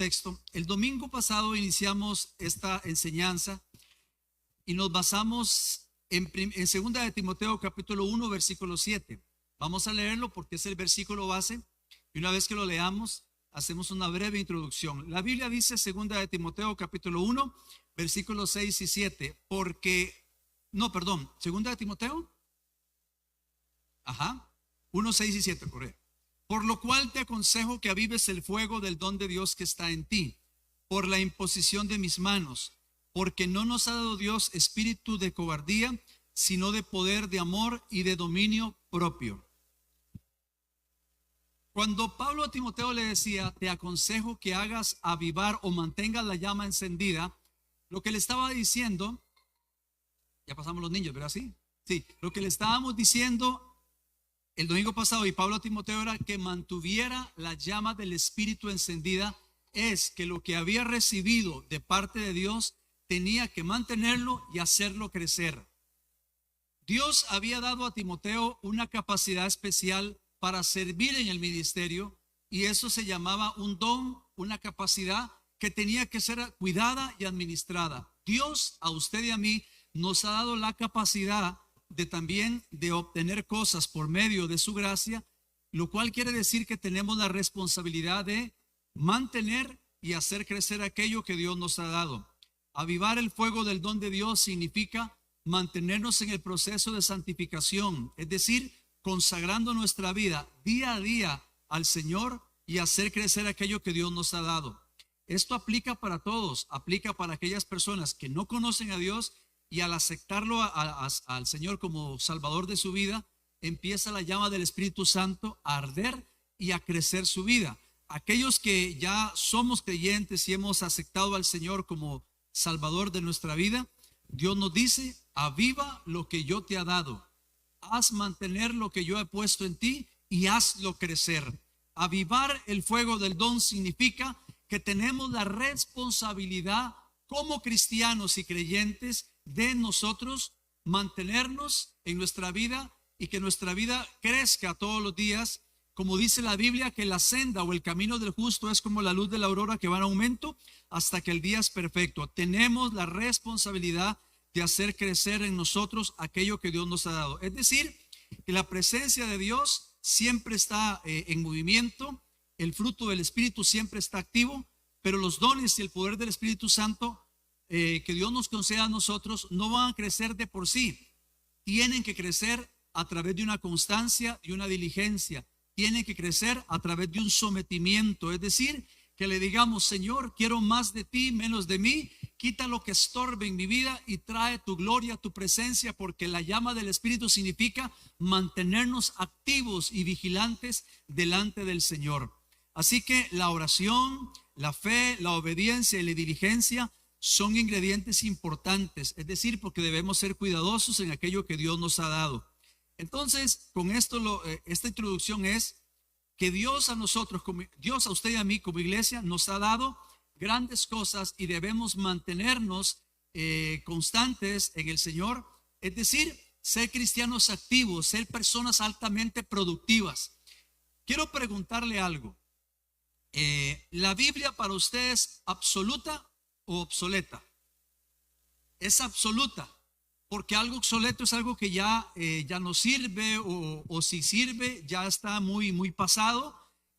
contexto. El domingo pasado iniciamos esta enseñanza y nos basamos en 2 de Timoteo capítulo 1 versículo 7. Vamos a leerlo porque es el versículo base y una vez que lo leamos hacemos una breve introducción. La Biblia dice 2 de Timoteo capítulo 1 versículos 6 y 7 2 de Timoteo 1, 6 y 7, correcto. Por lo cual te aconsejo que avives el fuego del don de Dios que está en ti, por la imposición de mis manos, porque no nos ha dado Dios espíritu de cobardía, sino de poder, de amor y de dominio propio. Cuando Pablo a Timoteo le decía, te aconsejo que hagas avivar o mantengas la llama encendida, lo que le estaba diciendo, ya pasamos los niños, ¿verdad? Sí, lo que le estábamos diciendo el domingo pasado y Pablo a Timoteo era que mantuviera la llama del Espíritu encendida, es que lo que había recibido de parte de Dios tenía que mantenerlo y hacerlo crecer. Dios había dado a Timoteo una capacidad especial para servir en el ministerio y eso se llamaba un don, una capacidad que tenía que ser cuidada y administrada. Dios a usted y a mí nos ha dado la capacidad de obtener cosas por medio de su gracia, lo cual quiere decir que tenemos la responsabilidad de mantener y hacer crecer aquello que Dios nos ha dado. Avivar el fuego del don de Dios significa mantenernos en el proceso de santificación, es decir, consagrando nuestra vida día a día al Señor y hacer crecer aquello que Dios nos ha dado. Esto aplica para todos, aplica para aquellas personas que no conocen a Dios y al aceptarlo al Señor como Salvador de su vida, empieza la llama del Espíritu Santo a arder y a crecer su vida. Aquellos que ya somos creyentes y hemos aceptado al Señor como Salvador de nuestra vida, Dios nos dice, aviva lo que yo te he dado, haz mantener lo que yo he puesto en ti y hazlo crecer. Avivar el fuego del don significa que tenemos la responsabilidad como cristianos y creyentes de nosotros mantenernos en nuestra vida y que nuestra vida crezca todos los días. Como dice la Biblia, que la senda o el camino del justo es como la luz de la aurora que va en aumento hasta que el día es perfecto. Tenemos la responsabilidad de hacer crecer en nosotros aquello que Dios nos ha dado. Es decir, que la presencia de Dios siempre está en movimiento, el fruto del Espíritu siempre está activo, pero los dones y el poder del Espíritu Santo que Dios nos conceda a nosotros no van a crecer de por sí. Tienen que crecer a través de una constancia y una diligencia. Tienen que crecer a través de un sometimiento. Es decir, que le digamos, Señor, quiero más de ti, menos de mí. Quita lo que estorbe en mi vida y trae tu gloria, tu presencia, porque la llama del Espíritu significa mantenernos activos y vigilantes delante del Señor. Así que la oración, la fe, la obediencia y la diligencia son ingredientes importantes, es decir, porque debemos ser cuidadosos en aquello que Dios nos ha dado. Entonces, con esto, esta introducción es que Dios a nosotros, Dios a usted y a mí como iglesia nos ha dado grandes cosas y debemos mantenernos constantes en el Señor, es decir, ser cristianos activos, ser personas altamente productivas. Quiero preguntarle algo. ¿La Biblia para usted es absoluta o obsoleta? Es absoluta, porque algo obsoleto es algo que ya no sirve o si sirve ya está muy pasado,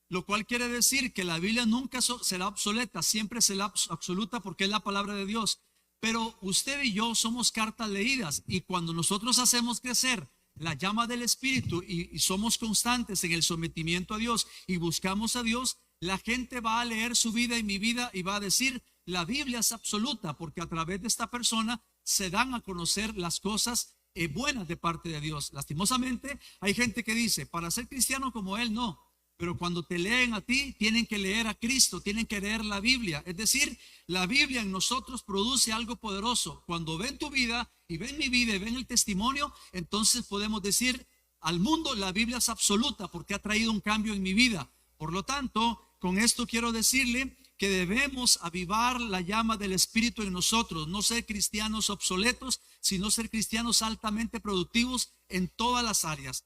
lo cual quiere decir que la Biblia nunca será obsoleta, siempre será absoluta porque es la palabra de Dios. Pero usted y yo somos cartas leídas y cuando nosotros hacemos crecer la llama del Espíritu y somos constantes en el sometimiento a Dios y buscamos a Dios, la gente va a leer su vida y mi vida y va a decir, la Biblia es absoluta porque a través de esta persona se dan a conocer las cosas buenas de parte de Dios. Lastimosamente hay gente que dice, para ser cristiano como él no, pero cuando te leen a ti tienen que leer a Cristo, tienen que leer la Biblia. Es decir, la Biblia en nosotros produce algo poderoso. Cuando ven tu vida y ven mi vida y ven el testimonio, entonces podemos decir al mundo, la Biblia es absoluta porque ha traído un cambio en mi vida. Por lo tanto, con esto quiero decirle que debemos avivar la llama del Espíritu en nosotros, no ser cristianos obsoletos, sino ser cristianos altamente productivos en todas las áreas,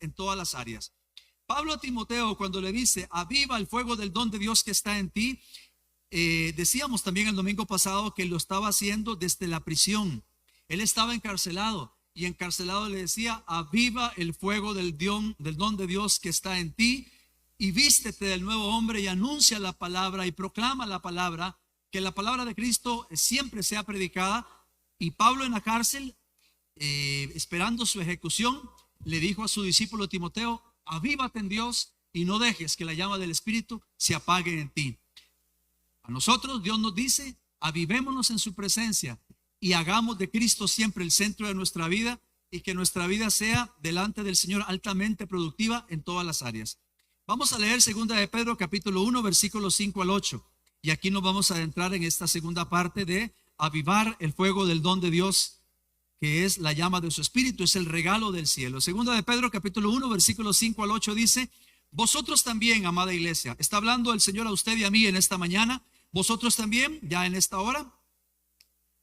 Pablo a Timoteo, cuando le dice, aviva el fuego del don de Dios que está en ti, decíamos también el domingo pasado que lo estaba haciendo desde la prisión. Él estaba encarcelado y encarcelado le decía: aviva el fuego del don de Dios que está en ti y vístete del nuevo hombre y anuncia la palabra y proclama la palabra, que la palabra de Cristo siempre sea predicada. Y Pablo en la cárcel, esperando su ejecución, le dijo a su discípulo Timoteo: avívate en Dios y no dejes que la llama del Espíritu se apague en ti. A nosotros Dios nos dice: avivémonos en su presencia y hagamos de Cristo siempre el centro de nuestra vida, y que nuestra vida sea delante del Señor altamente productiva en todas las áreas. Vamos a leer 2 de Pedro capítulo 1 versículos 5 al 8, y aquí nos vamos a adentrar en esta segunda parte de avivar el fuego del don de Dios, que es la llama de su Espíritu, es el regalo del cielo. 2 de Pedro capítulo 1 versículos 5 al 8 dice: vosotros también, amada iglesia, está hablando el Señor a usted y a mí en esta mañana, vosotros también, ya en esta hora,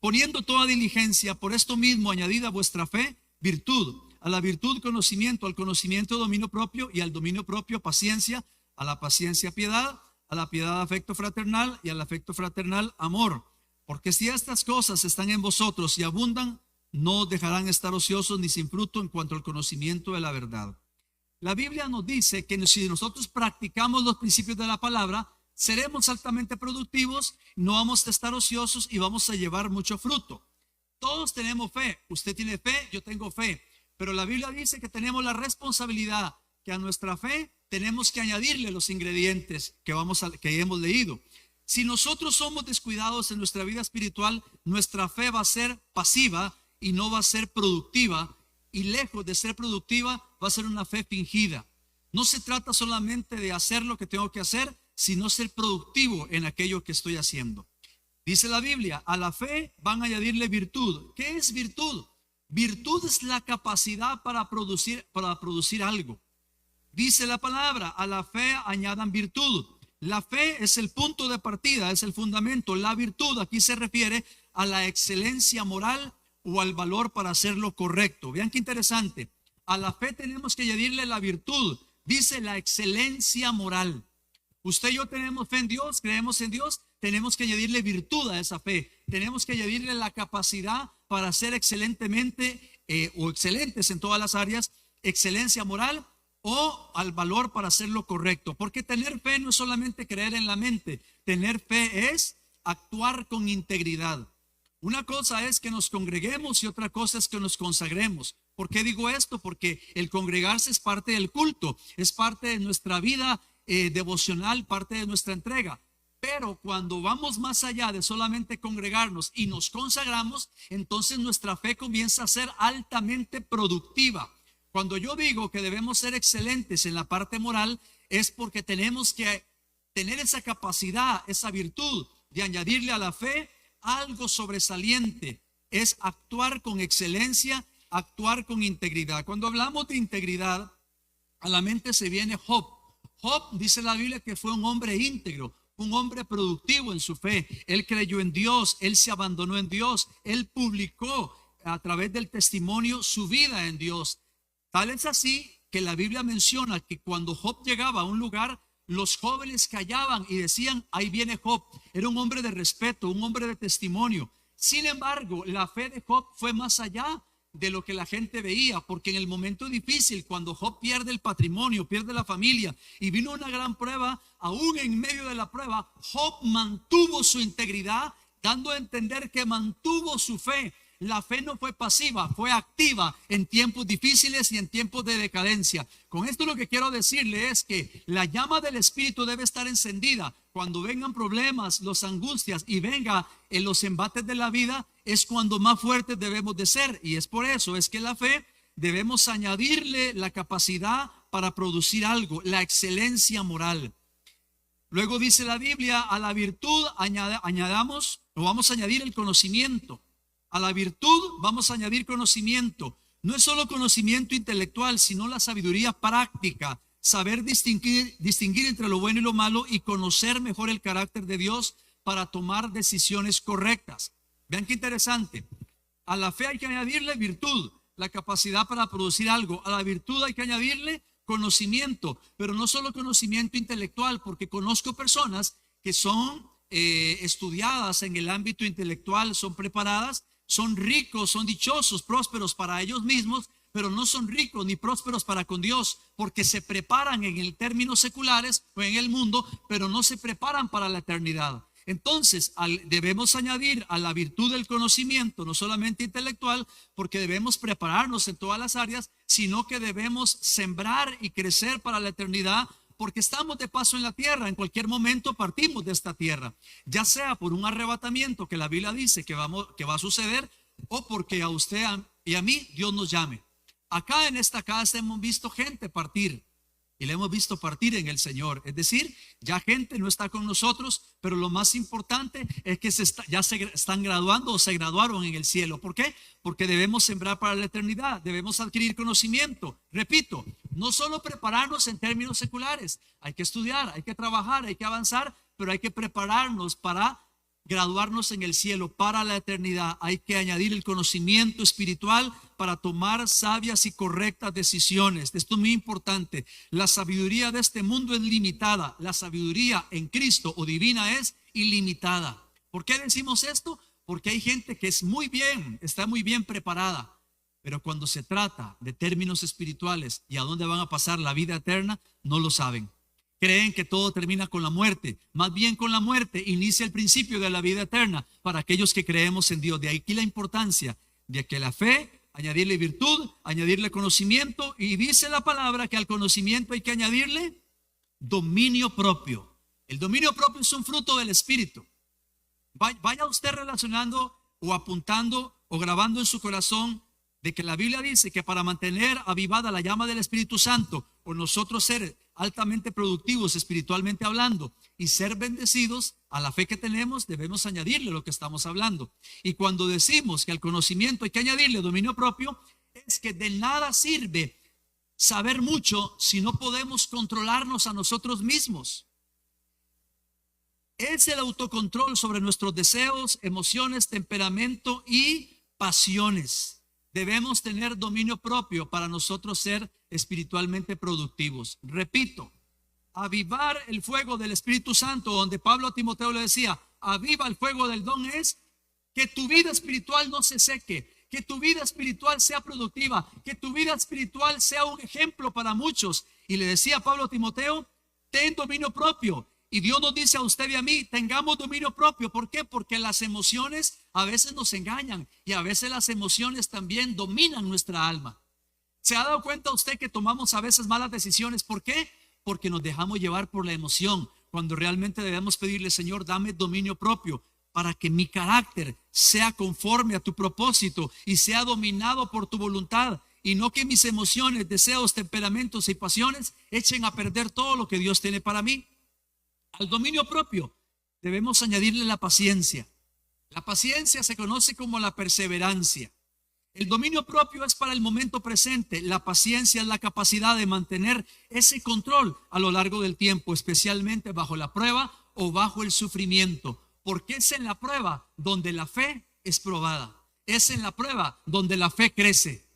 poniendo toda diligencia, por esto mismo añadid a vuestra fe virtud, a la virtud conocimiento, al conocimiento dominio propio, y al dominio propio paciencia, a la paciencia piedad, a la piedad afecto fraternal, y al afecto fraternal amor. Porque si estas cosas están en vosotros y abundan, no dejarán estar ociosos ni sin fruto en cuanto al conocimiento de la verdad. La Biblia nos dice que si nosotros practicamos los principios de la palabra, seremos altamente productivos, no vamos a estar ociosos y vamos a llevar mucho fruto. Todos tenemos fe, usted tiene fe, yo tengo fe, pero la Biblia dice que tenemos la responsabilidad, que a nuestra fe tenemos que añadirle los ingredientes que hemos leído. Si nosotros somos descuidados en nuestra vida espiritual, nuestra fe va a ser pasiva y no va a ser productiva, y lejos de ser productiva va a ser una fe fingida. No se trata solamente de hacer lo que tengo que hacer, sino ser productivo en aquello que estoy haciendo. Dice la Biblia: a la fe van a añadirle virtud. ¿Qué es virtud? Virtud es la capacidad para producir algo. Dice la palabra: a la fe añadan virtud. La fe es el punto de partida, es el fundamento. La virtud aquí se refiere a la excelencia moral o al valor para hacer lo correcto. Vean qué interesante. A la fe tenemos que añadirle la virtud. Dice la excelencia moral. Usted y yo tenemos fe en Dios, creemos en Dios, tenemos que añadirle virtud a esa fe. Tenemos que añadirle la capacidad para ser excelentemente o excelentes en todas las áreas, excelencia moral o al valor para hacer lo correcto. Porque tener fe no es solamente creer en la mente, tener fe es actuar con integridad. Una cosa es que nos congreguemos y otra cosa es que nos consagremos. ¿Por qué digo esto? Porque el congregarse es parte del culto, es parte de nuestra vida devocional, parte de nuestra entrega. Pero cuando vamos más allá de solamente congregarnos y nos consagramos, entonces nuestra fe comienza a ser altamente productiva. Cuando yo digo que debemos ser excelentes en la parte moral, es porque tenemos que tener esa capacidad, esa virtud de añadirle a la fe algo sobresaliente. Es actuar con excelencia, actuar con integridad. Cuando hablamos de integridad, a la mente se viene Job. Job, dice la Biblia, que fue un hombre íntegro, un hombre productivo en su fe. Él creyó en Dios, él se abandonó en Dios, él publicó a través del testimonio su vida en Dios. Tal es así que la Biblia menciona que cuando Job llegaba a un lugar, los jóvenes callaban y decían: ahí viene Job. Era un hombre de respeto, un hombre de testimonio. Sin embargo, la fe de Job fue más allá de lo que la gente veía, porque en el momento difícil, cuando Job pierde el patrimonio, pierde la familia y vino una gran prueba, aún en medio de la prueba, Job mantuvo su integridad, dando a entender que mantuvo su fe. La fe no fue pasiva, fue activa en tiempos difíciles y en tiempos de decadencia. Con esto lo que quiero decirle es que la llama del Espíritu debe estar encendida. Cuando vengan problemas, las angustias y venga en los embates de la vida, es cuando más fuertes debemos de ser. Y es por eso, es que la fe debemos añadirle la capacidad para producir algo, la excelencia moral. Luego dice la Biblia: a la virtud añadamos, o vamos a añadir el conocimiento. A la virtud vamos a añadir conocimiento. No es solo conocimiento intelectual, sino la sabiduría práctica. Saber distinguir entre lo bueno y lo malo y conocer mejor el carácter de Dios para tomar decisiones correctas. Vean qué interesante. A la fe hay que añadirle virtud, la capacidad para producir algo. A la virtud hay que añadirle conocimiento, pero no solo conocimiento intelectual, porque conozco personas que son estudiadas en el ámbito intelectual, son preparadas, son ricos, son dichosos, prósperos para ellos mismos, pero no son ricos ni prósperos para con Dios, porque se preparan en el términos seculares o en el mundo, pero no se preparan para la eternidad. Entonces debemos añadir a la virtud del conocimiento, no solamente intelectual, porque debemos prepararnos en todas las áreas, sino que debemos sembrar y crecer para la eternidad, porque estamos de paso en la tierra. En cualquier momento partimos de esta tierra, ya sea por un arrebatamiento que la Biblia dice que va a suceder, o porque a usted y a mí Dios nos llame. Acá en esta casa hemos visto gente partir, y le hemos visto partir en el Señor. Es decir, ya gente no está con nosotros, pero lo más importante es que ya se están graduando o se graduaron en el cielo. ¿Por qué? Porque debemos sembrar para la eternidad, debemos adquirir conocimiento. Repito, no solo prepararnos en términos seculares, hay que estudiar, hay que trabajar, hay que avanzar, pero hay que prepararnos para graduarnos en el cielo para la eternidad. Hay que añadir el conocimiento espiritual para tomar sabias y correctas decisiones. Esto es muy importante. La sabiduría de este mundo es limitada. La sabiduría en Cristo o divina es ilimitada. ¿Por qué decimos esto? Porque hay gente que está muy bien preparada, pero cuando se trata de términos espirituales y a dónde van a pasar la vida eterna, no lo saben. Creen que todo termina con la muerte. Más bien, con la muerte inicia el principio de la vida eterna para aquellos que creemos en Dios. De aquí la importancia de que la fe, añadirle virtud, añadirle conocimiento, y dice la palabra que al conocimiento hay que añadirle dominio propio. El dominio propio es un fruto del Espíritu. Vaya usted relacionando o apuntando o grabando en su corazón de que la Biblia dice que para mantener avivada la llama del Espíritu Santo, o nosotros ser altamente productivos espiritualmente hablando y ser bendecidos a la fe que tenemos, debemos añadirle lo que estamos hablando. Y cuando decimos que al conocimiento hay que añadirle dominio propio, es que de nada sirve saber mucho si no podemos controlarnos a nosotros mismos. Es el autocontrol sobre nuestros deseos, emociones, temperamento y pasiones. Debemos tener dominio propio para nosotros ser espiritualmente productivos. Repito, avivar el fuego del Espíritu Santo, donde Pablo a Timoteo le decía, aviva el fuego del don, es que tu vida espiritual no se seque, que tu vida espiritual sea productiva, que tu vida espiritual sea un ejemplo para muchos. Y le decía Pablo a Timoteo, ten dominio propio. Y Dios nos dice a usted y a mí, tengamos dominio propio. ¿Por qué? Porque las emociones a veces nos engañan y a veces las emociones también dominan nuestra alma. ¿Se ha dado cuenta usted que tomamos a veces malas decisiones? ¿Por qué? Porque nos dejamos llevar por la emoción, cuando realmente debemos pedirle, Señor, dame dominio propio para que mi carácter sea conforme a tu propósito y sea dominado por tu voluntad, y no que mis emociones, deseos, temperamentos y pasiones echen a perder todo lo que Dios tiene para mí. Al dominio propio debemos añadirle la paciencia. La paciencia se conoce como la perseverancia. El dominio propio es para el momento presente. La paciencia es la capacidad de mantener ese control a lo largo del tiempo, especialmente bajo la prueba o bajo el sufrimiento. Porque es en la prueba donde la fe es probada. Es en la prueba donde la fe crece.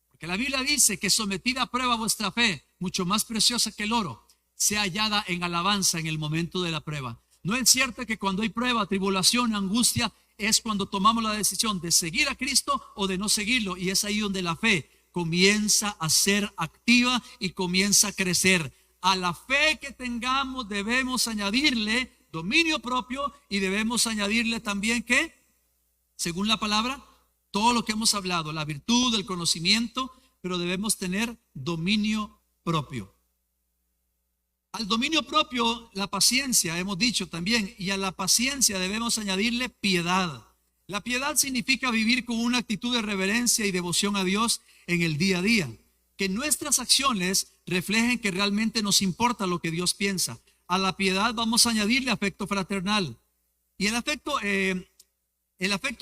Porque la Biblia dice que sometida a prueba vuestra fe, mucho más preciosa que el oro, sea hallada en alabanza en el momento de la prueba. ¿No es cierto que cuando hay prueba, tribulación, angustia, es cuando tomamos la decisión de seguir a Cristo o de no seguirlo? Y es ahí donde la fe comienza a ser activa y comienza a crecer. A la fe que tengamos debemos añadirle dominio propio, y debemos añadirle también que, según la palabra, todo lo que hemos hablado, la virtud, el conocimiento, pero debemos tener dominio propio. Al dominio propio, la paciencia, hemos dicho también, y a la paciencia debemos añadirle piedad. La piedad significa vivir con una actitud de reverencia y devoción a Dios en el día a día. Que nuestras acciones reflejen que realmente nos importa lo que Dios piensa. A la piedad vamos a añadirle afecto fraternal. Y el afecto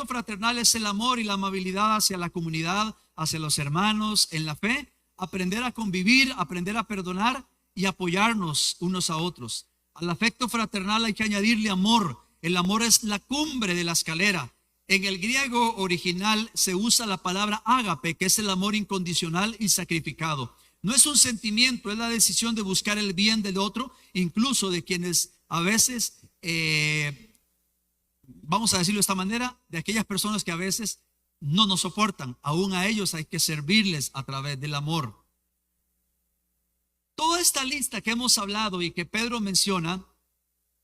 fraternal es el amor y la amabilidad hacia la comunidad, hacia los hermanos en la fe. Aprender a convivir, aprender a perdonar y apoyarnos unos a otros. Al afecto fraternal hay que añadirle amor. El amor es la cumbre de la escalera. En el griego original se usa la palabra ágape, que es el amor incondicional y sacrificado. No es un sentimiento, es la decisión de buscar el bien del otro, incluso de quienes a veces vamos a decirlo de esta manera, de aquellas personas que a veces no nos soportan. Aún a ellos hay que servirles a través del amor. Toda esta lista que hemos hablado y que Pedro menciona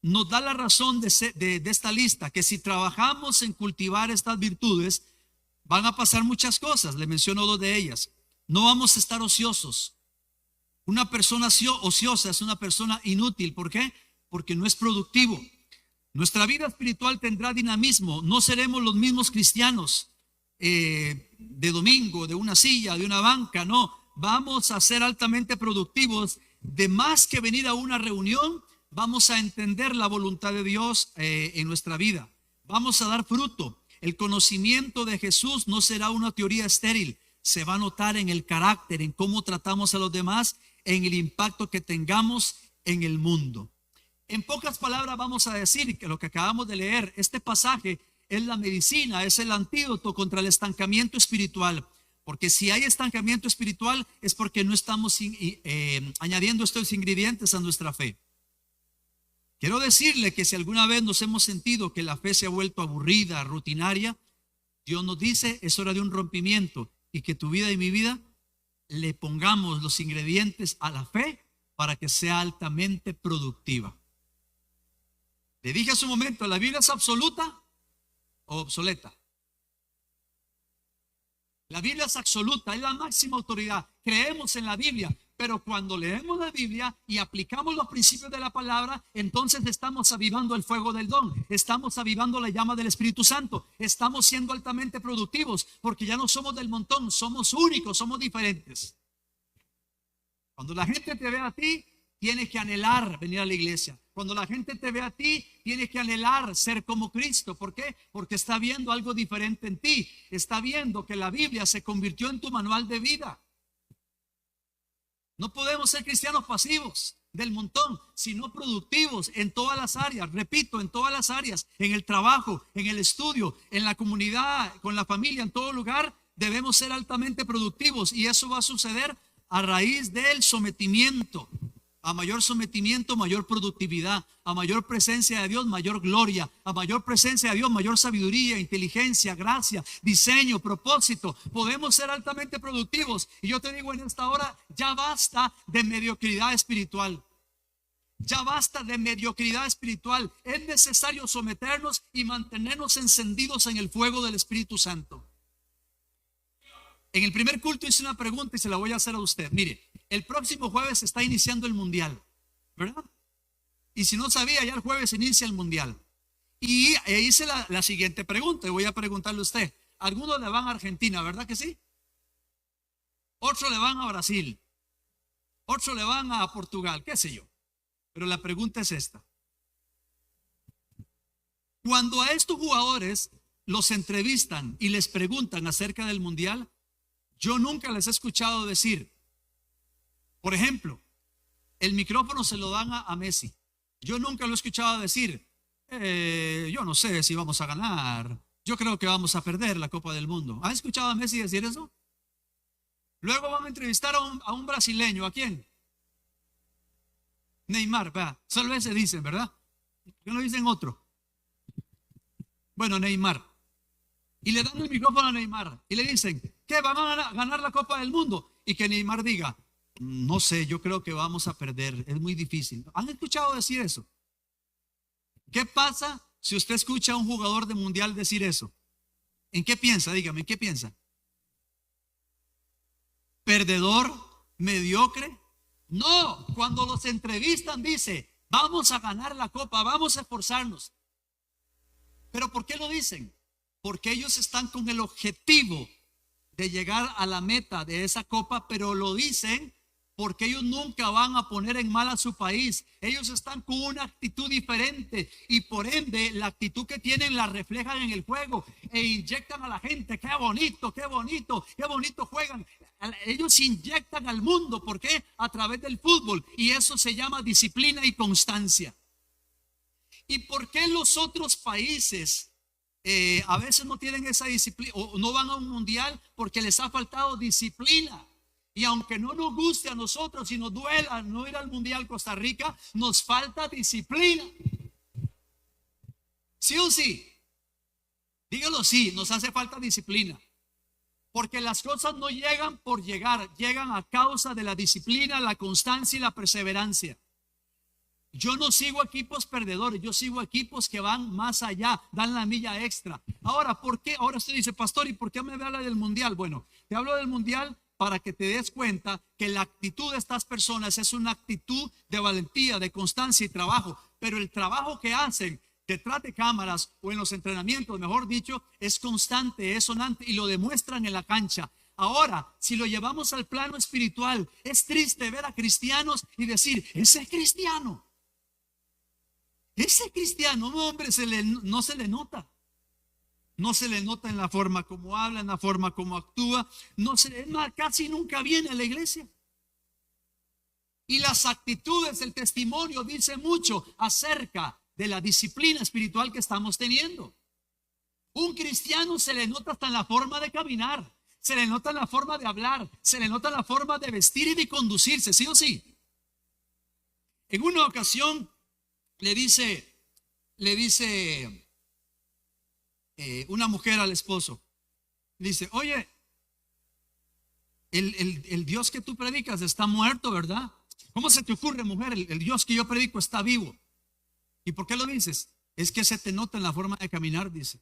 nos da la razón de esta lista, que si trabajamos en cultivar estas virtudes, van a pasar muchas cosas. Le menciono dos de ellas. No vamos a estar ociosos. Una persona ociosa es una persona inútil. ¿Por qué? Porque no es productivo. Nuestra vida espiritual tendrá dinamismo. No seremos los mismos cristianos de domingo, de una silla, de una banca. No, vamos a ser altamente productivos. De más que venir a una reunión, vamos a entender la voluntad de Dios en nuestra vida. Vamos a dar fruto. El conocimiento de Jesús no será una teoría estéril. Se va a notar en el carácter, en cómo tratamos a los demás, en el impacto que tengamos en el mundo. En pocas palabras vamos a decir que lo que acabamos de leer, este pasaje es la medicina, es el antídoto contra el estancamiento espiritual. Porque si hay estancamiento espiritual es porque no estamos añadiendo estos ingredientes a nuestra fe. Quiero decirle que si alguna vez nos hemos sentido que la fe se ha vuelto aburrida, rutinaria, Dios nos dice es hora de un rompimiento y que tu vida y mi vida le pongamos los ingredientes a la fe para que sea altamente productiva. Le dije hace un momento, ¿la Biblia es absoluta o obsoleta? La Biblia es absoluta, es la máxima autoridad. Creemos en la Biblia, pero cuando leemos la Biblia y aplicamos los principios de la palabra, entonces estamos avivando el fuego del don, estamos avivando la llama del Espíritu Santo, estamos siendo altamente productivos, porque ya no somos del montón, somos únicos, somos diferentes. Cuando la gente te ve a ti, tienes que anhelar venir a la iglesia. Cuando la gente te ve a ti, tienes que anhelar ser como Cristo. ¿Por qué? Porque está viendo algo diferente en ti. Está viendo que la Biblia se convirtió en tu manual de vida. No podemos ser cristianos pasivos del montón, sino productivos en todas las áreas. Repito, en todas las áreas, en el trabajo, en el estudio, en la comunidad, con la familia, en todo lugar, debemos ser altamente productivos. Y eso va a suceder a raíz del sometimiento. A mayor sometimiento, mayor productividad. A mayor presencia de Dios, mayor gloria. A mayor presencia de Dios, mayor sabiduría, inteligencia, gracia, diseño, propósito. Podemos ser altamente productivos. Y yo te digo en esta hora, ya basta de mediocridad espiritual. Ya basta de mediocridad espiritual. Es necesario someternos y mantenernos encendidos en el fuego del Espíritu Santo. En el primer culto hice una pregunta y se la voy a hacer a usted. Mire, el próximo jueves se está iniciando el mundial, ¿verdad? Y si no sabía, ya el jueves se inicia el mundial. Y hice la siguiente pregunta y voy a preguntarle a usted. Algunos le van a Argentina, ¿verdad que sí? Otros le van a Brasil. Otros le van a Portugal, qué sé yo. Pero la pregunta es esta. Cuando a estos jugadores los entrevistan y les preguntan acerca del mundial, yo nunca les he escuchado decir, por ejemplo, el micrófono se lo dan a Messi. Yo nunca lo he escuchado decir, yo no sé si vamos a ganar, yo creo que vamos a perder la Copa del Mundo. ¿Has escuchado a Messi decir eso? Luego van a entrevistar a un brasileño. ¿A quién? Neymar, ¿verdad? Solo ese dicen, ¿verdad? ¿Por qué no dicen otro? Bueno, Neymar. Y le dan el micrófono a Neymar y le dicen, ¿qué? ¿Van a ganar la Copa del Mundo? Y que Neymar diga, no sé, yo creo que vamos a perder, es muy difícil. ¿Han escuchado decir eso? ¿Qué pasa si usted escucha a un jugador de mundial decir eso? ¿En qué piensa? Dígame, ¿en qué piensa? ¿Perdedor? ¿Mediocre? No, cuando los entrevistan dice, vamos a ganar la Copa, vamos a esforzarnos. ¿Pero por qué lo dicen? Porque ellos están con el objetivo de llegar a la meta de esa copa, pero lo dicen porque ellos nunca van a poner en mal a su país. Ellos están con una actitud diferente y por ende la actitud que tienen la reflejan en el juego e inyectan a la gente. Qué bonito, qué bonito, qué bonito juegan. Ellos inyectan al mundo, ¿por qué? A través del fútbol, y eso se llama disciplina y constancia. ¿Y por qué los otros países a veces no tienen esa disciplina o no van a un mundial? Porque les ha faltado disciplina. Y aunque no nos guste a nosotros y nos duela no ir al mundial Costa Rica, nos falta disciplina. ¿Sí o sí? Dígalo, sí, nos hace falta disciplina. Porque las cosas no llegan por llegar, llegan a causa de la disciplina, la constancia y la perseverancia. Yo no sigo equipos perdedores, yo sigo equipos que van más allá, dan la milla extra. Ahora, ¿por qué? Ahora usted dice, pastor, ¿y por qué me habla del mundial? Bueno, te hablo del mundial para que te des cuenta que la actitud de estas personas es una actitud de valentía, de constancia y trabajo. Pero el trabajo que hacen detrás de cámaras o en los entrenamientos, mejor dicho, es constante, es sonante y lo demuestran en la cancha. Ahora, si lo llevamos al plano espiritual, es triste ver a cristianos y decir, ese cristiano, no, hombre, no se le nota. No se le nota en la forma como habla, en la forma como actúa. Casi nunca viene a la iglesia. Y las actitudes, el testimonio dice mucho acerca de la disciplina espiritual que estamos teniendo. Un cristiano se le nota hasta en la forma de caminar, se le nota en la forma de hablar, se le nota en la forma de vestir y de conducirse, ¿sí o sí? En una ocasión le dice una mujer al esposo, dice, oye, el Dios que tú predicas está muerto, ¿verdad? ¿Cómo se te ocurre, mujer? El Dios que yo predico está vivo. ¿Y por qué lo dices? Es que se te nota en la forma de caminar, dice.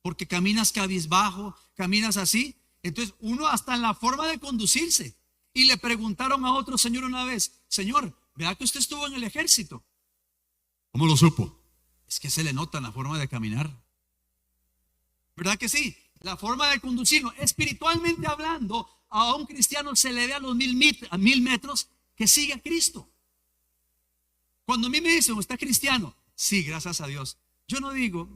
Porque caminas cabizbajo, caminas así. Entonces uno hasta en la forma de conducirse. Y le preguntaron a otro señor una vez, señor, ¿verdad que usted estuvo en el ejército? ¿Cómo lo supo? Es que se le nota en la forma de caminar. ¿Verdad que sí? La forma de conducirlo. Espiritualmente hablando, a un cristiano se le ve a los 1000 metros que sigue a Cristo. Cuando a mí me dicen, ¿usted es cristiano? Sí, gracias a Dios. Yo no digo,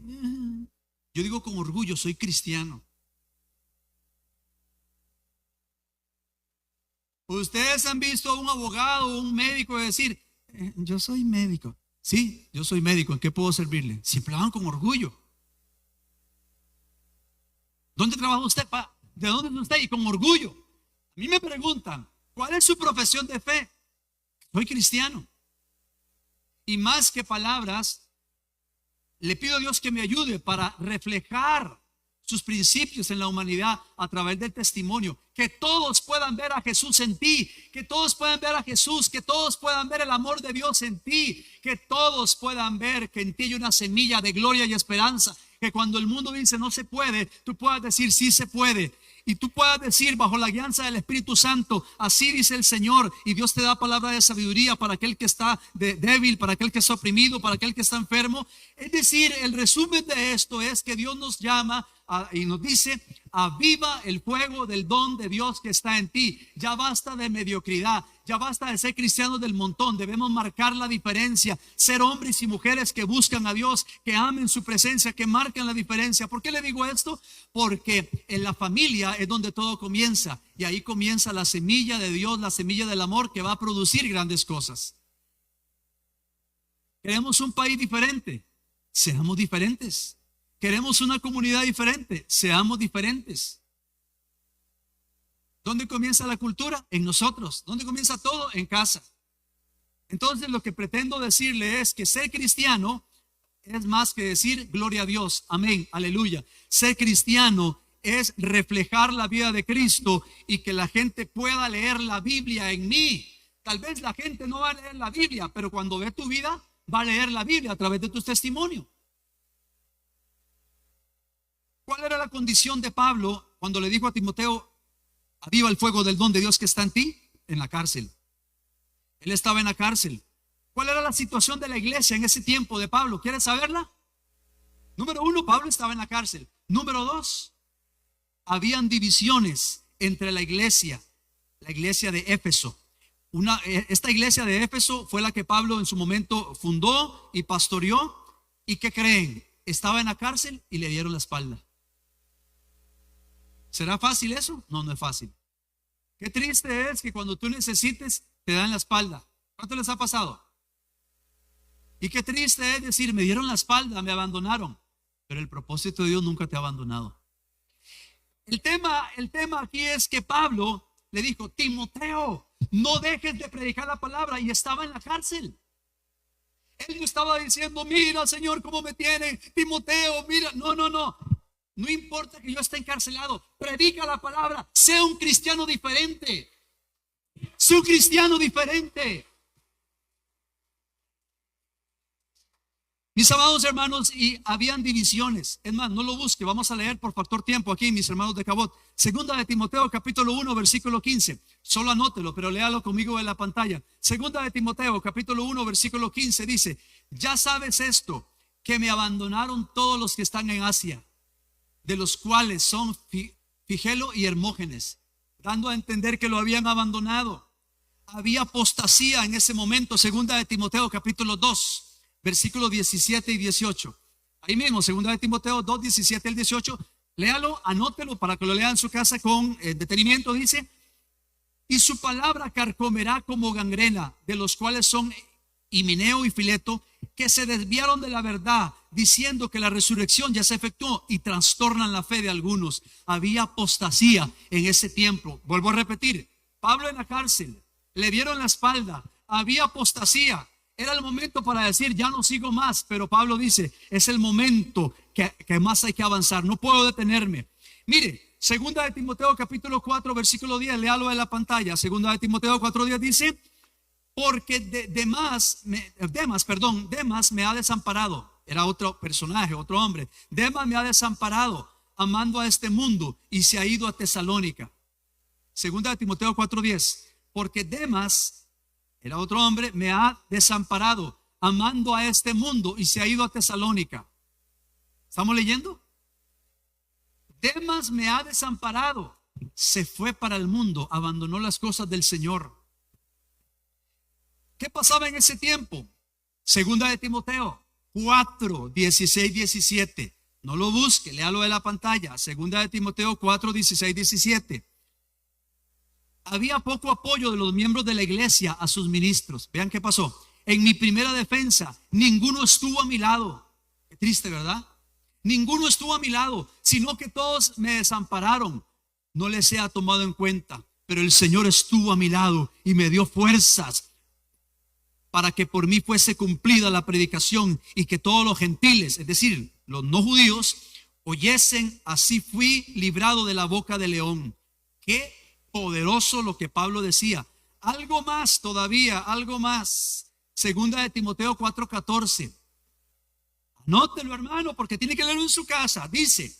yo digo con orgullo, soy cristiano. Ustedes han visto a un abogado o un médico decir, yo soy médico. Sí, yo soy médico, ¿en qué puedo servirle? Siempre van con orgullo. ¿Dónde trabaja usted? ¿De dónde es usted? Y con orgullo. A mí me preguntan, ¿cuál es su profesión de fe? Soy cristiano. Y más que palabras, le pido a Dios que me ayude para reflejar sus principios en la humanidad a través del testimonio. Que todos puedan ver a Jesús en ti, que todos puedan ver a Jesús, que todos puedan ver el amor de Dios en ti, que todos puedan ver que en ti hay una semilla de gloria y esperanza. Que cuando el mundo dice no se puede, tú puedas decir sí se puede. Y tú puedas decir bajo la guianza del Espíritu Santo, así dice el Señor, y Dios te da palabra de sabiduría para aquel que está débil, para aquel que está oprimido, para aquel que está enfermo. Es decir, el resumen de esto es que Dios nos llama y nos dice, aviva el fuego del don de Dios que está en ti. Ya basta de mediocridad, ya basta de ser cristianos del montón. Debemos marcar la diferencia, ser hombres y mujeres que buscan a Dios, que amen su presencia, que marquen la diferencia. ¿Por qué le digo esto? Porque en la familia es donde todo comienza, y ahí comienza la semilla de Dios, la semilla del amor que va a producir grandes cosas. Queremos un país diferente, seamos diferentes. Queremos una comunidad diferente, seamos diferentes. ¿Dónde comienza la cultura? En nosotros. ¿Dónde comienza todo? En casa. Entonces lo que pretendo decirle es que ser cristiano es más que decir gloria a Dios, amén, aleluya. Ser cristiano es reflejar la vida de Cristo y que la gente pueda leer la Biblia en mí. Tal vez la gente no va a leer la Biblia, pero cuando ve tu vida va a leer la Biblia a través de tus testimonios. ¿Cuál era la condición de Pablo cuando le dijo a Timoteo, aviva el fuego del don de Dios que está en ti? En la cárcel. Él estaba en la cárcel. ¿Cuál era la situación de la iglesia en ese tiempo de Pablo? ¿Quieres saberla? Número 1, Pablo estaba en la cárcel. Número 2, habían divisiones entre la iglesia de Éfeso. Esta iglesia de Éfeso fue la que Pablo en su momento fundó y pastoreó. ¿Y qué creen? Estaba en la cárcel y le dieron la espalda. ¿Será fácil eso? No, no es fácil. Qué triste es que cuando tú necesites te dan la espalda. ¿Cuánto les ha pasado? Y qué triste es decir, me dieron la espalda, me abandonaron. Pero el propósito de Dios nunca te ha abandonado. El tema aquí es que Pablo le dijo, Timoteo, no dejes de predicar la palabra, y estaba en la cárcel. Él no estaba diciendo, mira, Señor, cómo me tiene Timoteo, mira. No, no, no. No importa que yo esté encarcelado. Predica la palabra. Sea un cristiano diferente. Sé un cristiano diferente. Mis amados hermanos, y habían divisiones. Es más, no lo busque, vamos a leer por factor tiempo aquí, mis hermanos de Cabot. Segunda de Timoteo, capítulo 1, versículo 15. Solo anótelo, pero léalo conmigo en la pantalla. Segunda de Timoteo, capítulo 1, versículo 15 dice: ya sabes esto, que me abandonaron todos los que están en Asia, de los cuales son Figelo y Hermógenes, dando a entender que lo habían abandonado. Había apostasía en ese momento. Segunda de Timoteo, capítulo 2. Versículos 17 y 18. Ahí mismo, segunda de Timoteo 2, 17 al 18. Léalo, anótelo para que lo lea en su casa con detenimiento. Dice: y su palabra carcomerá como gangrena, de los cuales son Himeneo y Fileto, que se desviaron de la verdad, diciendo que la resurrección ya se efectuó, y trastornan la fe de algunos. Había apostasía en ese tiempo. Vuelvo a repetir, Pablo en la cárcel, le dieron la espalda, había apostasía. Era el momento para decir, ya no sigo más. Pero Pablo dice, es el momento que más hay que avanzar. No puedo detenerme. Mire, segunda de Timoteo capítulo 4, versículo 10, léalo en la pantalla. Segunda de Timoteo 4, 10 dice: porque Demas me ha desamparado. Era otro personaje, otro hombre. Demas me ha desamparado, amando a este mundo, y se ha ido a Tesalónica. Segunda de Timoteo 4, 10. Porque Demas, era otro hombre, me ha desamparado, amando a este mundo, y se ha ido a Tesalónica. ¿Estamos leyendo? Demas me ha desamparado, se fue para el mundo, abandonó las cosas del Señor. ¿Qué pasaba en ese tiempo? Segunda de Timoteo 4, 16, 17. No lo busque, léalo de la pantalla. Segunda de Timoteo 4, 16, 17. Había poco apoyo de los miembros de la iglesia a sus ministros. Vean qué pasó. En mi primera defensa, ninguno estuvo a mi lado. Qué triste, ¿verdad? Ninguno estuvo a mi lado, sino que todos me desampararon. No les he tomado en cuenta, pero el Señor estuvo a mi lado y me dio fuerzas para que por mí fuese cumplida la predicación, y que todos los gentiles, es decir, los no judíos, oyesen. Así fui librado de la boca del león. Qué poderoso lo que Pablo decía. Algo más todavía, algo más. Segunda de Timoteo 4:14. Anótelo, hermano, porque tiene que leerlo en su casa. Dice: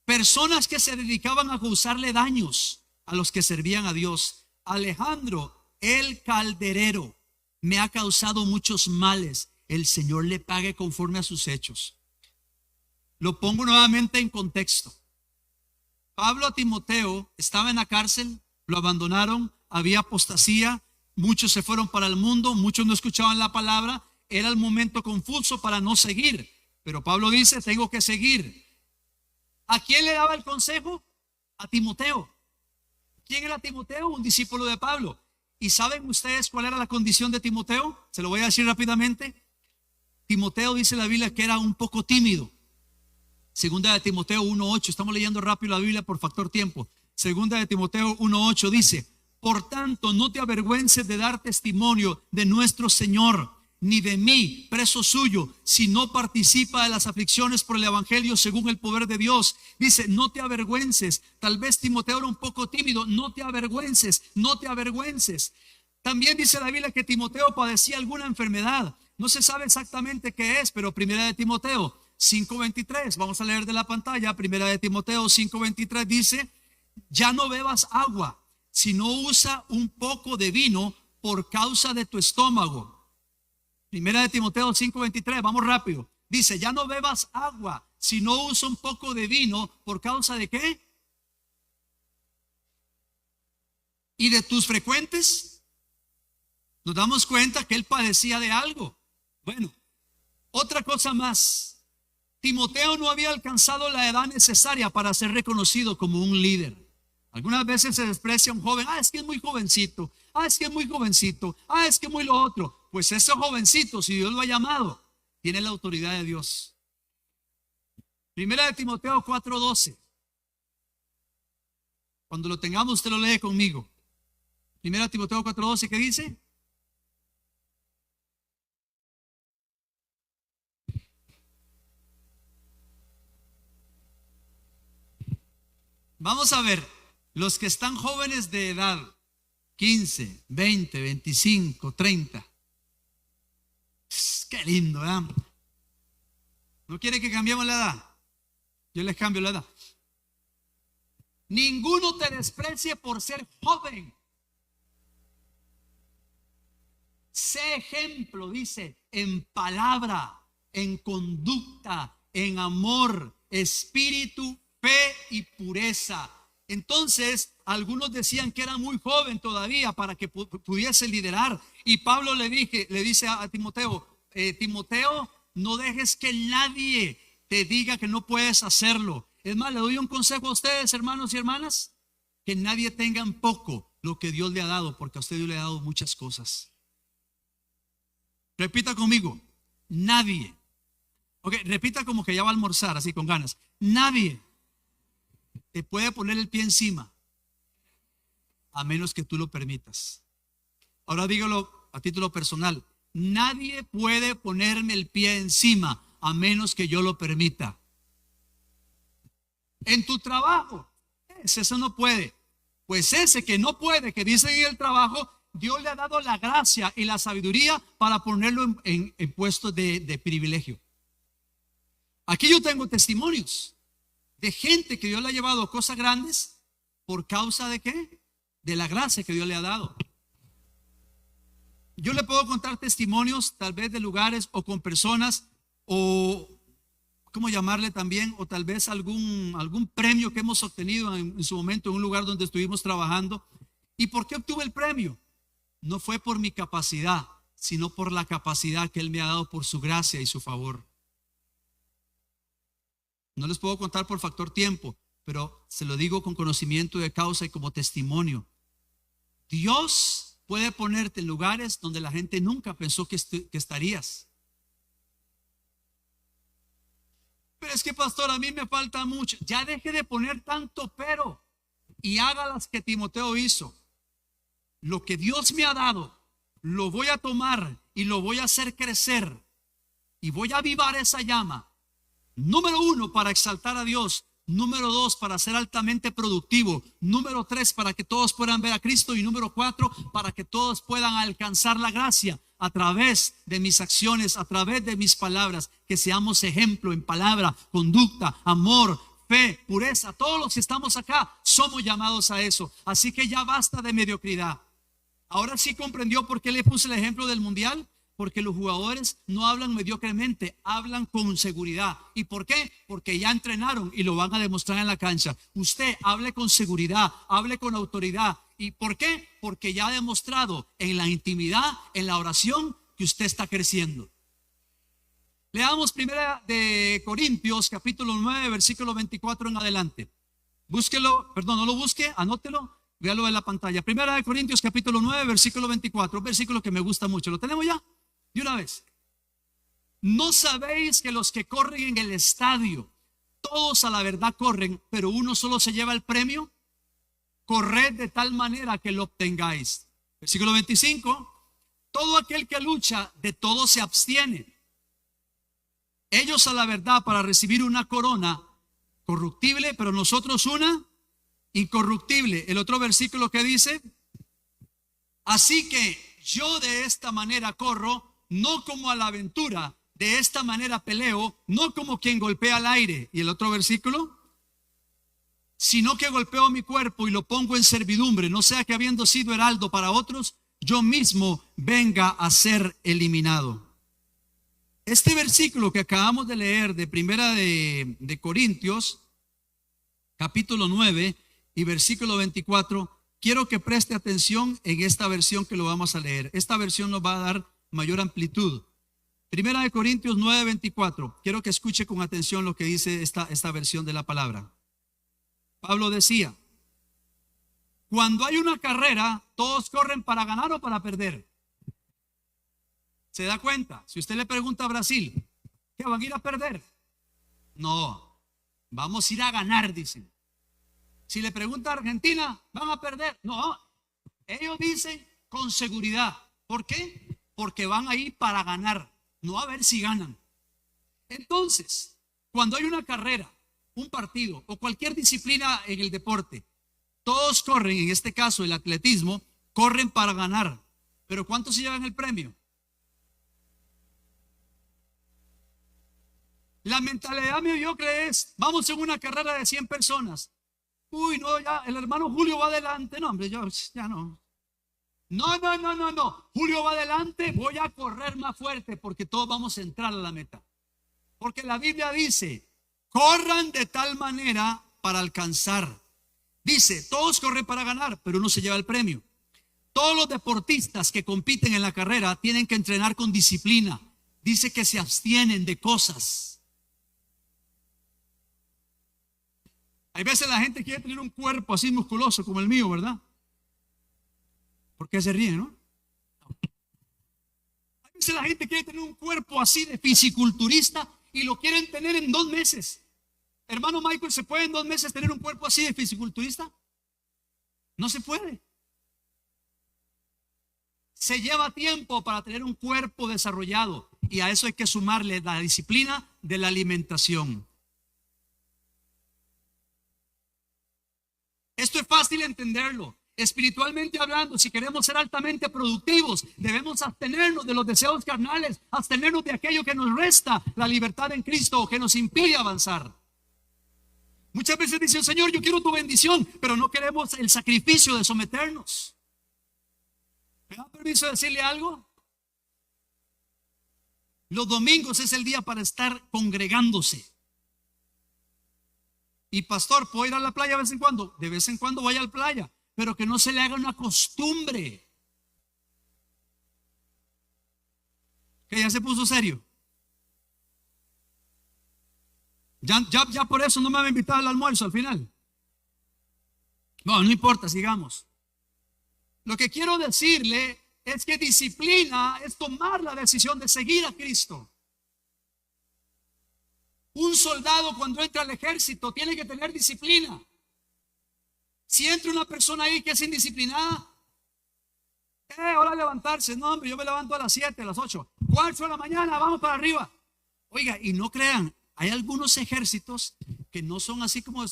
personas que se dedicaban a causarle daños a los que servían a Dios. Alejandro el calderero me ha causado muchos males. El Señor le pague conforme a sus hechos. Lo pongo nuevamente en contexto. Pablo a Timoteo estaba en la cárcel, lo abandonaron, había apostasía, muchos se fueron para el mundo, muchos no escuchaban la palabra. Era el momento confuso para no seguir, pero Pablo dice, tengo que seguir. ¿A quién le daba el consejo? A Timoteo. ¿Quién era Timoteo? Un discípulo de Pablo. ¿Y saben ustedes cuál era la condición de Timoteo? Se lo voy a decir rápidamente. Timoteo, dice la Biblia, que era un poco tímido. Segunda de Timoteo 1:8, estamos leyendo rápido la Biblia por factor tiempo. Segunda de Timoteo 1:8 dice: por tanto, no te avergüences de dar testimonio de nuestro Señor, ni de mí, preso suyo, si no participa de las aflicciones por el evangelio según el poder de Dios. Dice, no te avergüences. Tal vez Timoteo era un poco tímido. No te avergüences, no te avergüences. También dice la Biblia que Timoteo padecía alguna enfermedad. No se sabe exactamente qué es, pero primera de Timoteo 5:23, vamos a leer de la pantalla. Primera de Timoteo 5:23 dice: ya no bebas agua, sino usa un poco de vino por causa de tu estómago. Primera de Timoteo 5:23, vamos rápido. Dice, ya no bebas agua, sino usa un poco de vino por causa de ¿qué? Y de tus frecuentes. Nos damos cuenta que él padecía de algo. Bueno, otra cosa más. Timoteo no había alcanzado la edad necesaria para ser reconocido como un líder. Algunas veces se desprecia a un joven. Es que es muy jovencito. Es que es muy jovencito. Es que muy lo otro. Pues ese jovencito, si Dios lo ha llamado, tiene la autoridad de Dios. Primera de Timoteo 4:12. Cuando lo tengamos, usted lo lee conmigo. Primera de Timoteo 4:12, ¿qué dice? Vamos a ver, los que están jóvenes de edad, 15, 20, 25, 30. Qué lindo, ¿verdad? ¿No quiere que cambiemos la edad? Yo les cambio la edad. Ninguno te desprecie por ser joven. Sé ejemplo, dice, en palabra, en conducta, en amor, espíritu, fe y pureza. Entonces, algunos decían que era muy joven todavía para que pudiese liderar. Y Pablo le dice a Timoteo, Timoteo, no dejes que nadie te diga que no puedes hacerlo. Es más, le doy un consejo a ustedes, hermanos y hermanas, que nadie tenga en poco lo que Dios le ha dado, porque a usted Dios le ha dado muchas cosas. Repita conmigo, nadie. Ok, repita como que ya va a almorzar, así con ganas. Nadie te puede poner el pie encima, a menos que tú lo permitas. Ahora dígalo a título personal. Nadie puede ponerme el pie encima, a menos que yo lo permita. En tu trabajo, eso no puede. Pues ese que no puede, que dice en el trabajo, Dios le ha dado la gracia y la sabiduría para ponerlo en puestos de privilegio. Aquí yo tengo testimonios de gente que Dios le ha llevado a cosas grandes por causa de ¿qué? De la gracia que Dios le ha dado. Yo le puedo contar testimonios tal vez de lugares o con personas o ¿cómo llamarle también? O tal vez algún premio que hemos obtenido en su momento en un lugar donde estuvimos trabajando. ¿Y por qué obtuve el premio? No fue por mi capacidad, sino por la capacidad que Él me ha dado por su gracia y su favor. No les puedo contar por factor tiempo, pero se lo digo con conocimiento de causa y como testimonio. Dios puede ponerte en lugares donde la gente nunca pensó que estarías. Pero es que, pastor, a mí me falta mucho. Ya deje de poner tanto pero y haga las que Timoteo hizo. Lo que Dios me ha dado, lo voy a tomar y lo voy a hacer crecer y voy a avivar esa llama. Número 1, para exaltar a Dios. Número 2, para ser altamente productivo. Número 3, para que todos puedan ver a Cristo. Y número 4, para que todos puedan alcanzar la gracia a través de mis acciones, a través de mis palabras. Que seamos ejemplo en palabra, conducta, amor, fe, pureza. Todos los que estamos acá somos llamados a eso. Así que ya basta de mediocridad. Ahora sí comprendió por qué le puse el ejemplo del mundial. Porque los jugadores no hablan mediocremente, hablan con seguridad. ¿Y por qué? Porque ya entrenaron y lo van a demostrar en la cancha. Usted hable con seguridad, hable con autoridad. ¿Y por qué? Porque ya ha demostrado en la intimidad, en la oración, que usted está creciendo. Leamos primera de Corintios, capítulo 9, versículo 24 en adelante. Búsquelo, perdón, no lo busque, anótelo, véalo en la pantalla. Primera de Corintios, capítulo 9, versículo 24, un versículo que me gusta mucho. ¿Lo tenemos ya? De una vez. ¿No sabéis que los que corren en el estadio, todos a la verdad corren, pero uno solo se lleva el premio? Corred de tal manera que lo obtengáis. Versículo 25. Todo aquel que lucha, de todo se abstiene. Ellos a la verdad para recibir una corona corruptible, pero nosotros una incorruptible. El otro versículo que dice: así que yo de esta manera corro, no como a la aventura, de esta manera peleo, no como quien golpea al aire. Y el otro versículo: sino que golpeo mi cuerpo y lo pongo en servidumbre, no sea que habiendo sido heraldo para otros, yo mismo venga a ser eliminado. Este versículo que acabamos de leer de primera de Corintios, capítulo 9 y versículo 24, quiero que preste atención en esta versión que lo vamos a leer. Esta versión nos va a dar mayor amplitud. Primera de Corintios 9, 24. Quiero que escuche con atención lo que dice esta versión de la palabra. Pablo decía: cuando hay una carrera, todos corren para ganar o para perder. ¿Se da cuenta? Si usted le pregunta a Brasil, ¿qué van a ir a perder? No, vamos a ir a ganar, dicen. Si le pregunta a Argentina, ¿van a perder? No, ellos dicen con seguridad. ¿Por qué? Porque van a ir para ganar, no a ver si ganan. Entonces, cuando hay una carrera, un partido o cualquier disciplina en el deporte, todos corren, en este caso el atletismo, corren para ganar. Pero ¿cuántos se llevan el premio? La mentalidad mediocre es, vamos en una carrera de 100 personas. Uy, no, ya, el hermano Julio va adelante. No, hombre, yo ya no. No. Julio va adelante, voy a correr más fuerte porque todos vamos a entrar a la meta. Porque la Biblia dice, corran de tal manera para alcanzar. Dice, todos corren para ganar, pero uno se lleva el premio. Todos los deportistas que compiten en la carrera tienen que entrenar con disciplina. Dice que se abstienen de cosas. Hay veces la gente quiere tener un cuerpo así musculoso como el mío, ¿verdad? ¿Por qué se ríe, no? Hay veces la gente quiere tener un cuerpo así de fisiculturista y lo quieren tener en 2 meses. Hermano Michael, ¿se puede en 2 meses tener un cuerpo así de fisiculturista? No se puede. Se lleva tiempo para tener un cuerpo desarrollado y a eso hay que sumarle la disciplina de la alimentación. Esto es fácil entenderlo. Espiritualmente hablando, si queremos ser altamente productivos, debemos abstenernos de los deseos carnales, abstenernos de aquello que nos resta la libertad en Cristo o que nos impide avanzar. Muchas veces dicen, Señor, yo quiero tu bendición, pero no queremos el sacrificio de someternos. ¿Me da permiso de decirle algo? Los domingos es el día para estar congregándose. Y pastor, ¿puedo ir a la playa de vez en cuando? De vez en cuando vaya a la playa, pero que no se le haga una costumbre. Que ya se puso serio. Ya por eso no me va a invitar al almuerzo al final. No importa, sigamos. Lo que quiero decirle es que disciplina es tomar la decisión de seguir a Cristo. Un soldado cuando entra al ejército tiene que tener disciplina. Si entra una persona ahí que es indisciplinada, hora de levantarse. No, hombre, yo me levanto a las 7, a las 8. 4 de la mañana, vamos para arriba. Oiga, y no crean, hay algunos ejércitos que no son así como,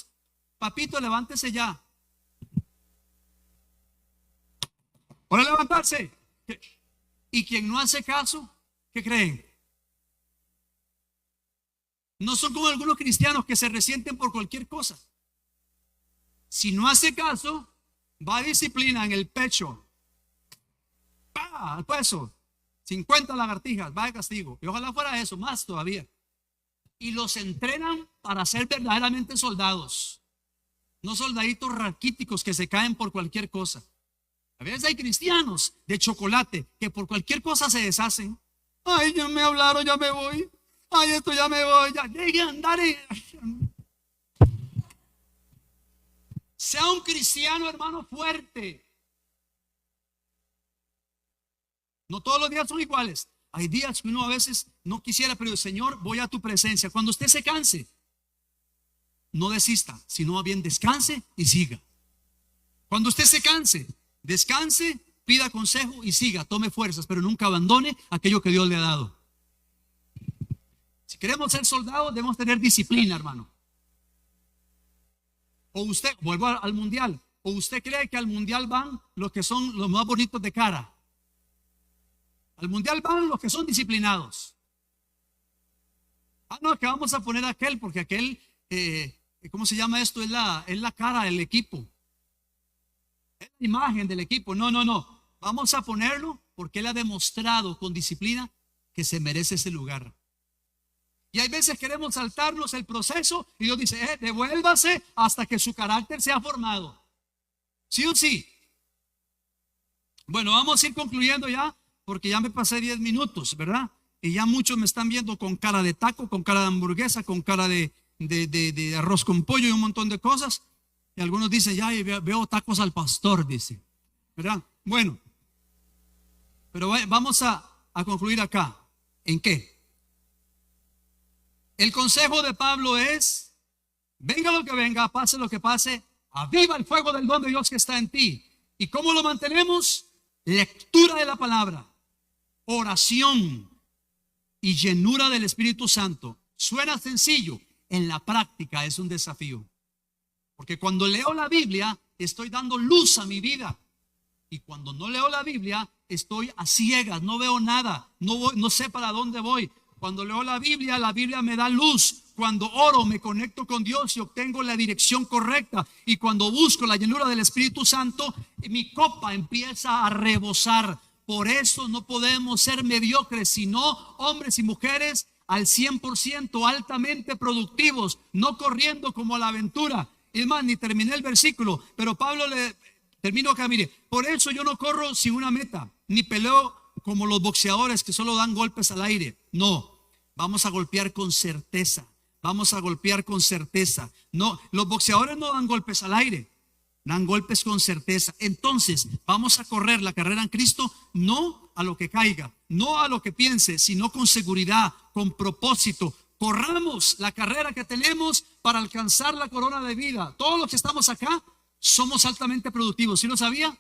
papito, levántese ya. Hora de levantarse. Y quien no hace caso, ¿qué creen? No son como algunos cristianos que se resienten por cualquier cosa. Si no hace caso, va a disciplina en el pecho. Al peso. 50 lagartijas, va de castigo. Y ojalá fuera eso, más todavía. Y los entrenan para ser verdaderamente soldados. No soldaditos raquíticos que se caen por cualquier cosa. A veces hay cristianos de chocolate que por cualquier cosa se deshacen. Ay, ya me hablaron, ya me voy. Ay, esto ya me voy. Ya llegué a andar en... Sea un cristiano, hermano, fuerte. No todos los días son iguales. Hay días que uno a veces no quisiera, pero Señor, voy a tu presencia. Cuando usted se canse, no desista, sino bien descanse y siga. Cuando usted se canse, descanse, pida consejo y siga, tome fuerzas, pero nunca abandone aquello que Dios le ha dado. Si queremos ser soldados, debemos tener disciplina, hermano. O usted, vuelvo al mundial, o usted cree que al mundial van los que son los más bonitos de cara. Al mundial van los que son disciplinados. No, que vamos a poner aquel, porque aquel, ¿cómo se llama esto? Es la cara del equipo. Es la imagen del equipo. No. Vamos a ponerlo porque él ha demostrado con disciplina que se merece ese lugar. Y hay veces queremos saltarnos el proceso y Dios dice, devuélvase hasta que su carácter sea formado. ¿Sí o sí? Bueno, vamos a ir concluyendo ya, porque ya me pasé 10 minutos, ¿verdad? Y ya muchos me están viendo con cara de taco, con cara de hamburguesa, con cara de arroz con pollo y un montón de cosas. Y algunos dicen, ya veo tacos al pastor, dice, ¿verdad? Bueno, pero vamos a concluir acá. ¿En qué? El consejo de Pablo es, venga lo que venga, pase lo que pase, aviva el fuego del don de Dios que está en ti. ¿Y cómo lo mantenemos? Lectura de la palabra, oración y llenura del Espíritu Santo. Suena sencillo, en la práctica es un desafío. Porque cuando leo la Biblia, estoy dando luz a mi vida. Y cuando no leo la Biblia, estoy a ciegas, no veo nada, no sé para dónde voy. Cuando leo la Biblia me da luz. Cuando oro, me conecto con Dios y obtengo la dirección correcta. Y cuando busco la llenura del Espíritu Santo, mi copa empieza a rebosar. Por eso no podemos ser mediocres, sino hombres y mujeres al 100% altamente productivos, no corriendo como a la aventura. Es más, ni terminé el versículo, pero Pablo termino acá, mire, por eso yo no corro sin una meta, ni peleo como los boxeadores que solo dan golpes al aire. No, vamos a golpear con certeza. Vamos a golpear con certeza. No, los boxeadores no dan golpes al aire, dan golpes con certeza. Entonces, vamos a correr la carrera en Cristo, no a lo que caiga, no a lo que piense, sino con seguridad, con propósito. Corramos la carrera que tenemos para alcanzar la corona de vida. Todos los que estamos acá somos altamente productivos. ¿Sí lo sabía?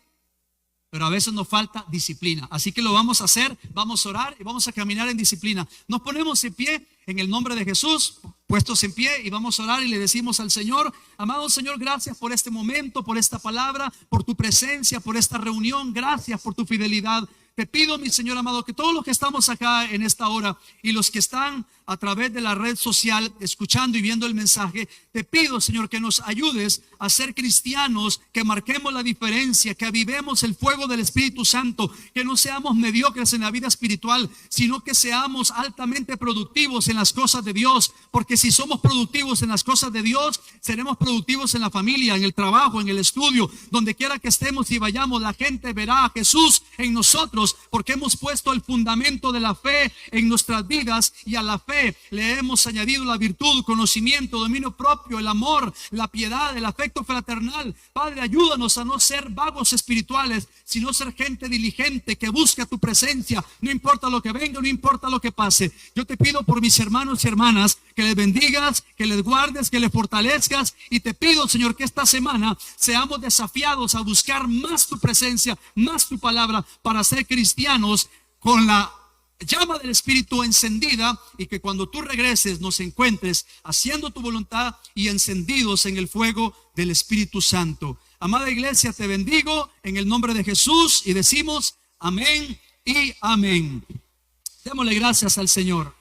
Pero a veces nos falta disciplina. Así que lo vamos a hacer, vamos a orar y vamos a caminar en disciplina. Nos ponemos en pie en el nombre de Jesús, puestos en pie, y vamos a orar y le decimos al Señor: amado Señor, gracias por este momento, por esta palabra, por tu presencia, por esta reunión. Gracias por tu fidelidad. Te pido, mi Señor amado, que todos los que estamos acá en esta hora y los que están a través de la red social escuchando y viendo el mensaje, te pido, Señor, que nos ayudes a ser cristianos, que marquemos la diferencia, que avivemos el fuego del Espíritu Santo, que no seamos mediocres en la vida espiritual, sino que seamos altamente productivos en las cosas de Dios. Porque si somos productivos en las cosas de Dios, seremos productivos en la familia, en el trabajo, en el estudio, donde quiera que estemos y vayamos, la gente verá a Jesús en nosotros, porque hemos puesto el fundamento de la fe en nuestras vidas, y a la fe le hemos añadido la virtud, conocimiento, dominio propio, el amor, la piedad, el afecto fraternal. Padre, ayúdanos a no ser vagos espirituales, sino ser gente diligente que busca tu presencia, no importa lo que venga, no importa lo que pase. Yo te pido por mis hermanos y hermanas que les bendigas, que les guardes, que les fortalezcas, y te pido, Señor, que esta semana seamos desafiados a buscar más tu presencia, más tu palabra, para ser cristianos con la llama del Espíritu encendida, y que cuando tú regreses nos encuentres haciendo tu voluntad y encendidos en el fuego del Espíritu Santo. Amada iglesia, te bendigo en el nombre de Jesús y decimos amén y amén. Démosle gracias al Señor.